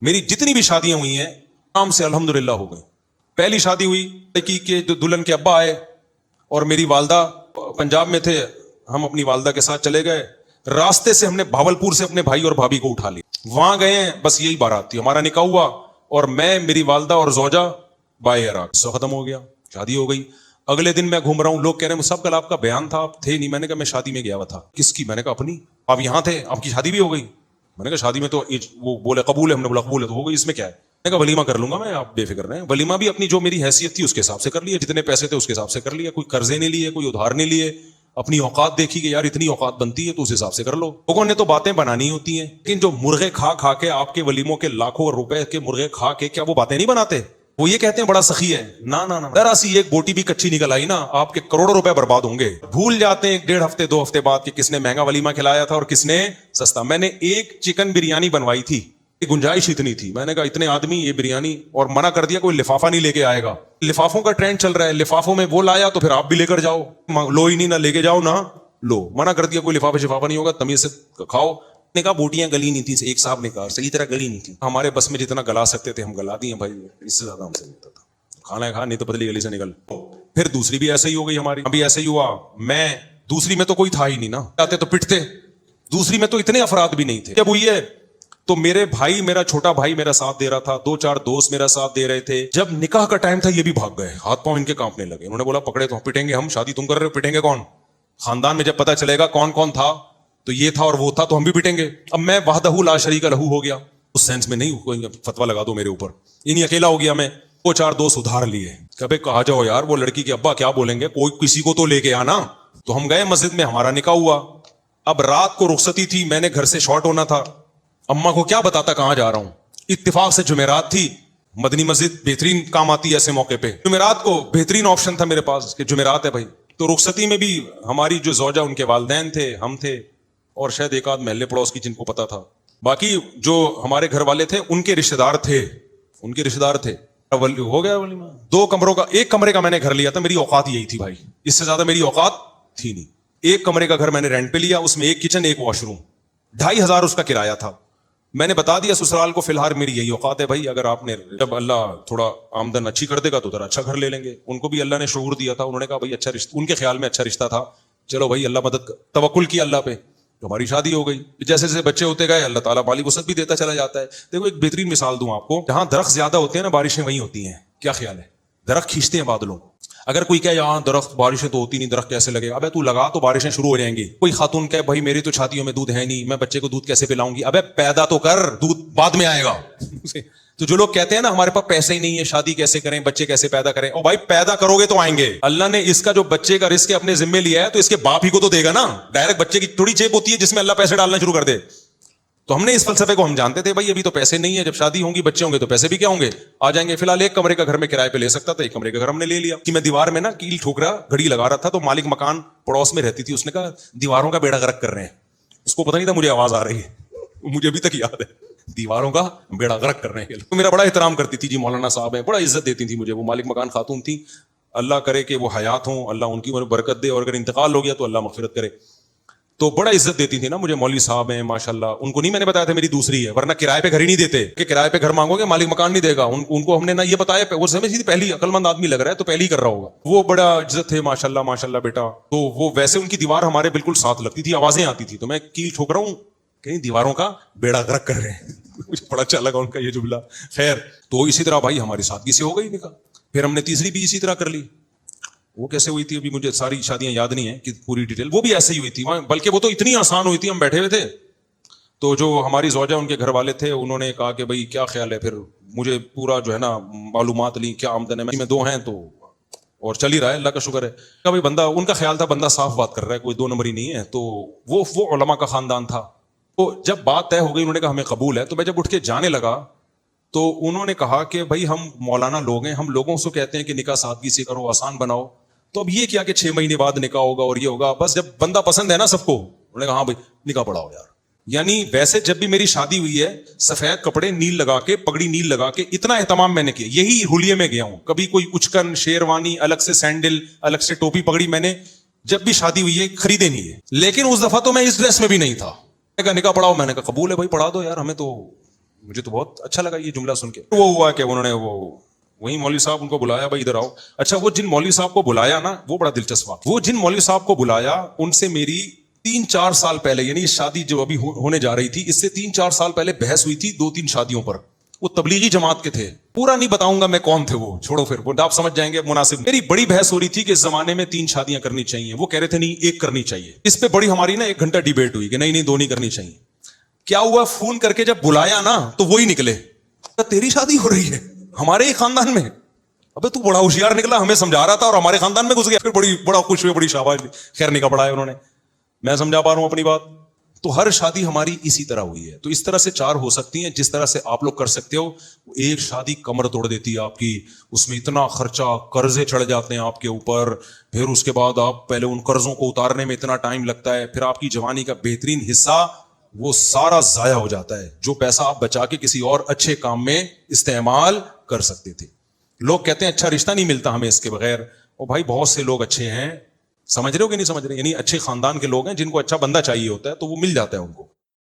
मेरी जितनी भी शादियां हुई हैं आराम से अल्हम्दुलिल्लाह हो गई। पहली शादी हुई लड़की के जो दुल्हन के अब्बा आए और मेरी वालदा पंजाब में थे, हम अपनी वालदा के साथ चले गए। रास्ते से हमने भावलपुर से अपने भाई और भाभी को उठा लिया, वहां गए, बस यही बारात थी, हमारा निकाह हुआ और मैं, मेरी वालदा और जोजा बाय इराक, खत्म हो गया, शादी हो गई। अगले दिन मैं घूम रहा हूँ, लोग कह रहे हैं साहब कल आपका बयान था, आप थे नहीं। मैंने कहा मैं शादी में गया हुआ था। किसकी? मैंने कहा अपनी। आप यहाँ थे, आपकी शादी भी हो गई? मैंने कहा शादी में तो वो बोले कबूल है, हमने बोला कबूल है, तो हो गई, इसमें क्या है? मैंने कहा वलीमा कर लूंगा मैं, आप बेफिक्र रहें। वलीमा भी अपनी जो मेरी हैसियत थी उसके हिसाब से कर लिया, जितने पैसे थे उसके हिसाब से कर लिया, कोई कर्जे नहीं लिए, कोई उधार नहीं लिए, अपनी औकात देखी कि यार इतनी औकात बनती है तो उस हिसाब से कर लो। लोगों ने तो बातें बनानी होती हैं, लेकिन जो मुर्गे खा खा के आपके वलीमों के लाखों रुपए के मुर्गे खा के क्या वो बातें नहीं बनाते? वो ये कहते हैं बड़ा सखी है, ना ना ना, जरा सी एक बोटी भी कच्ची निकल आई ना, आपके करोड़ों रुपए बर्बाद होंगे। भूल जाते हैं 1.5 हफ्ते 2 हफ्ते बाद कि किसने महंगा वलीमा खिलाया था और किसने सस्ता। मैंने एक चिकन बिरयानी बनवाई थी, गुंजाइश इतनी थी, मैंने कहा इतने आदमी ये बिरयानी, और मना कर दिया कोई लिफाफा नहीं लेके आएगा। लिफाफों का ट्रेंड चल रहा है, लिफाफों में वो लाया तो फिर आप भी लेकर जाओ, लो ही नहीं, ना लेके जाओ ना लो, मना कर दिया कोई लिफाफा शिफाफा नहीं होगा, तमीज से खाओ। ने कहा बोटियां गली नहीं थी, एक साहब ने कहा सही तरह गली नहीं थी। हमारे बस में जितना गला सकते थे हम गला दिए भाई, इससे ज्यादा हमसे नहीं होता था। खाना है खा, नहीं तो पतली गली से निकल। फिर दूसरी भी ऐसे ही हो गई हमारी, अभी ऐसे ही हुआ। मैं दूसरी में तो कोई था ही नहीं ना, आते तो पिटते, दूसरी में तो इतने अफराद भी नहीं थे। जब हुई है तो मेरे भाई, मेरा छोटा भाई मेरा साथ दे रहा था, 2-4 दोस्त मेरा साथ दे रहे थे। जब निकाह का टाइम था ये भी भाग गए, हाथ पांव इनके कांपने लगे। उन्होंने बोला पकड़े तो पिटेंगे हम, शादी तुम कर रहे हो, पिटेंगे कौन? खानदान में जब पता चलेगा कौन कौन था, तो ये था और वो था, तो हम भी पिटेंगे। अब मैं वहदहू ला शरीका लहू हो गया, उस सेंस में नहीं कोई फतवा लगा दो मेरे ऊपर, ये नहीं अकेला हो गया मैं। 2-4 दोस्त उधार लिए, कभी कहा जाओ यार वो लड़की के अब्बा क्या बोलेंगे, कोई किसी को तो लेके आना। तो हम गए मस्जिद में, हमारा निकाह हुआ। अब रात को रुखसती थी, मैंने घर से शॉर्ट होना था, अम्मा को क्या बताता कहां जा रहा हूं। इत्तेफाक से जुमेरात थी, मदनी मस्जिद बेहतरीन काम आती है ऐसे मौके पे, जुमेरात को बेहतरीन ऑप्शन था मेरे पास कि जुमेरात है भाई। तो रुखसती में भी हमारी जो जोजा, उनके वालिदैन थे, हम थे, और शायद एक आध महल्ले पड़ोस की जिनको पता था। बाकी जो हमारे घर वाले थे उनके रिश्तेदार थे, उनके रिश्तेदार थे। हो गया वलीमा। 2 कमरों का, 1 कमरे का मैंने घर लिया था, मेरी औकात यही थी भाई, इससे ज्यादा मेरी औकात थी नहीं। 1 कमरे का घर मैंने रेंट पे लिया, उसमें 1 किचन 1 वॉशरूम, 2,500 उसका किराया था। मैंने बता दिया ससुराल को फिलहाल मेरी यही औकात है भाई, अगर आपने, जब अल्लाह थोड़ा आमदन अच्छी कर देगा तो उधर अच्छा घर ले लेंगे। उनको भी अल्लाह ने शऊर दिया था, उन्होंने कहा भाई अच्छा रिश्ता, उनके ख्याल में अच्छा रिश्ता था, चलो भाई अल्लाह मदद, तवक्कुल किया अल्लाह पे, तो हमारी शादी हो गई। जैसे जैसे बच्चे होते गए अल्लाह ताला माली वसत भी देता चला जाता है। देखो एक बेहतरीन मिसाल दूं आपको, जहां दरख्त ज्यादा होते हैं ना, बारिशें वहीं होती हैं। क्या ख्याल है? दरख्त खींचते हैं बादलों को। अगर कोई कहे यहाँ दरख्त, बारिशें तो होती नहीं, दरख्त कैसे लगे? अबे तू लगा तो बारिशें शुरू हो जाएंगी। कोई खातून कहे भाई मेरी तो छातियों में दूध है नहीं, मैं बच्चे को दूध कैसे पिलाऊंगी? अबे पैदा तो कर, दूध बाद में आएगा। तो जो लोग कहते हैं ना हमारे पास पैसे ही नहीं है, शादी कैसे करें, बच्चे कैसे पैदा करें, ओ भाई पैदा करोगे तो आएंगे। अल्लाह ने इसका जो बच्चे का रिस्क अपने जिम्मे लिया है तो इसके बाप ही को तो देगा ना। डायरेक्ट बच्चे की थोड़ी जेब होती है जिसमें अल्लाह पैसे डालना शुरू कर दे। तो हमने इस फलसफे को हम जानते थे भाई अभी तो पैसे नहीं है, जब शादी होंगी बच्चे होंगे तो पैसे भी क्या होंगे, आ जाएंगे। फिलहाल 1 कमरे का घर में किराए पे ले सकता था, 1 कमरे का घर हमने ले लिया। कि मैं दीवार में ना कील ठोक रहा, घड़ी लगा रहा था, तो मालिक मकान पड़ोस में रहती थी, उसने कहा दीवारों का बेड़ा गर्क कर रहे हैं। उसको पता नहीं था मुझे आवाज आ रही है, मुझे अभी तक याद है, दीवारों का बेड़ा गर्क कर रहे हैं। तो मेरा बड़ा एहतराम करती थी, जी मौलाना साहब है, बड़ा इज्जत देती थी मुझे। वो मालिक मकान खातून थी, अल्लाह करे कि वो हयात हों, अल्लाह उनकी बरकत दे, और अगर इंतकाल हो गया तो अल्लाह मगफिरत करे। तो बड़ा इज्जत देती थी ना मुझे, मौलवी साहब हैं माशाल्लाह। उनको नहीं मैंने बताया था मेरी दूसरी है, वरना किराए पे घर ही नहीं देते कि किराए पे घर मांगोगे मालिक मकान नहीं देगा। उनको हमने ना ये बताया, वो समझ थी पहली अकलमंद आदमी लग रहा है तो पहली कर रहा होगा। वो बड़ा इज्जत थे माशाल्लाह माशाल्लाह बेटा। तो वो वैसे उनकी दीवार हमारे बिल्कुल साथ लगती थी, आवाजें आती थी, तो मैं कील ठोक रहा हूँ, कहीं दीवारों का बेड़ा गर्क कर रहे हैं। मुझे बड़ा अच्छा लगा उनका ये जुमला। खैर, तो इसी तरह भाई हमारी सादगी से हो गई निकाह। फिर हमने तीसरी भी इसी तरह कर ली। वो कैसे हुई थी अभी मुझे सारी शादियां याद नहीं है कि पूरी डिटेल, वो भी ऐसे ही हुई थी, बल्कि वो तो इतनी आसान हुई थी, हम बैठे हुए थे तो जो हमारी जोजा उनके घर वाले थे उन्होंने कहा कि भाई क्या ख्याल है, फिर मुझे पूरा जो है ना मालूमात ली, क्या आमदन है, में 2 हैं तो, और चल ही रहा है अल्लाह का शुक्र है। क्या भाई बंदा, उनका ख्याल था बंदा साफ बात कर रहा है, कोई 2 नंबरी नहीं है। तो वो उलमा का खानदान था। तो जब बात तय हो गई, उन्होंने कहा हमें कबूल है, तो मैं जब उठ के जाने लगा तो उन्होंने कहा कि भाई हम मौलाना लोग हैं, हम लोगों से कहते हैं कि निकाह सादगी से करो, आसान बनाओ, तो अब ये क्या कि 6 महीने बाद निकाह होगा और ये होगा, बस जब बंदा पसंद है ना सबको, उन्होंने कहा हाँ भाई निकाह पढ़ाओ यार। यानी वैसे जब भी मेरी शादी हुई है, सफेद कपड़े नील लगा के, पगड़ी नील लगा के, इतना एहतमाम मैंने किया, यही हुलिये में गया हूं। कभी कोई उचकन, शेरवानी, अलग से सैंडल, अलग से टोपी पगड़ी मैंने जब भी शादी हुई है खरीदे नहीं है। लेकिन उस दफा तो मैं इस ड्रेस में भी नहीं था। मैंने कहा निकाह पढ़ाओ, मैंने कहा कबूल है भाई पढ़ा दो यार, हमें तो مجھے تو بہت اچھا لگا یہ جملہ سن کے. وہ ہوا کہ انہوں نے وہی مولوی صاحب ان کو بلایا, بھائی ادھر آؤ. اچھا وہ جن مولوی صاحب کو بلایا نا, وہ بڑا دلچسپ بات, وہ جن مولوی صاحب کو بلایا ان سے میری 3-4 سال پہلے, یعنی شادی جو ابھی ہونے جا رہی تھی اس سے 3-4 سال پہلے بحث ہوئی تھی 2-3 شادیوں پر. وہ تبلیغی جماعت کے تھے, پورا نہیں بتاؤں گا میں کون تھے, وہ چھوڑو پھر, وہ آپ سمجھ جائیں گے مناسب. میری بڑی بحث ہو رہی تھی کہ اس زمانے میں 3 شادیاں کرنی چاہیے, وہ کہہ رہے تھے نہیں 1 کرنی چاہیے. اس پہ بڑی ہماری نا 1 گھنٹہ ڈیبیٹ ہوئی کہ نہیں 2 نہیں کرنی چاہیے. کیا ہوا, فون کر کے جب بلایا نا تو وہی نکلے, تیری شادی ہو رہی ہے ہمارے ہی خاندان میں, ابے تو بڑا ہوشیار نکلا, ہمیں سمجھا رہا تھا اور ہمارے خاندان میں گھس گیا. پھر بڑا خوش ہوئے, بڑی شاباش, خیر نکاح پڑھایا انہوں نے. میں سمجھا پا رہا ہوں اپنی بات. تو ہر شادی ہماری اسی طرح ہوئی ہے. تو اس طرح سے 4 ہو سکتی ہیں جس طرح سے آپ لوگ کر سکتے ہو. ایک شادی کمر توڑ دیتی ہے آپ کی, اس میں اتنا خرچہ, قرضے چڑھ جاتے ہیں آپ کے اوپر, پھر اس کے بعد آپ پہلے ان قرضوں کو اتارنے میں اتنا ٹائم لگتا ہے, پھر آپ کی جوانی کا بہترین حصہ وہ سارا ضائع ہو جاتا ہے, جو پیسہ آپ بچا کے کسی اور اچھے کام میں استعمال کر سکتے تھے. لوگ کہتے ہیں اچھا رشتہ نہیں ملتا ہمیں اس کے بغیر. او بھائی بہت سے لوگ اچھے ہیں, سمجھ رہے ہو کہ نہیں سمجھ رہے, یعنی اچھے خاندان کے لوگ ہیں جن کو اچھا بندہ چاہیے ہوتا ہے تو وہ مل جاتا ہے ان کو.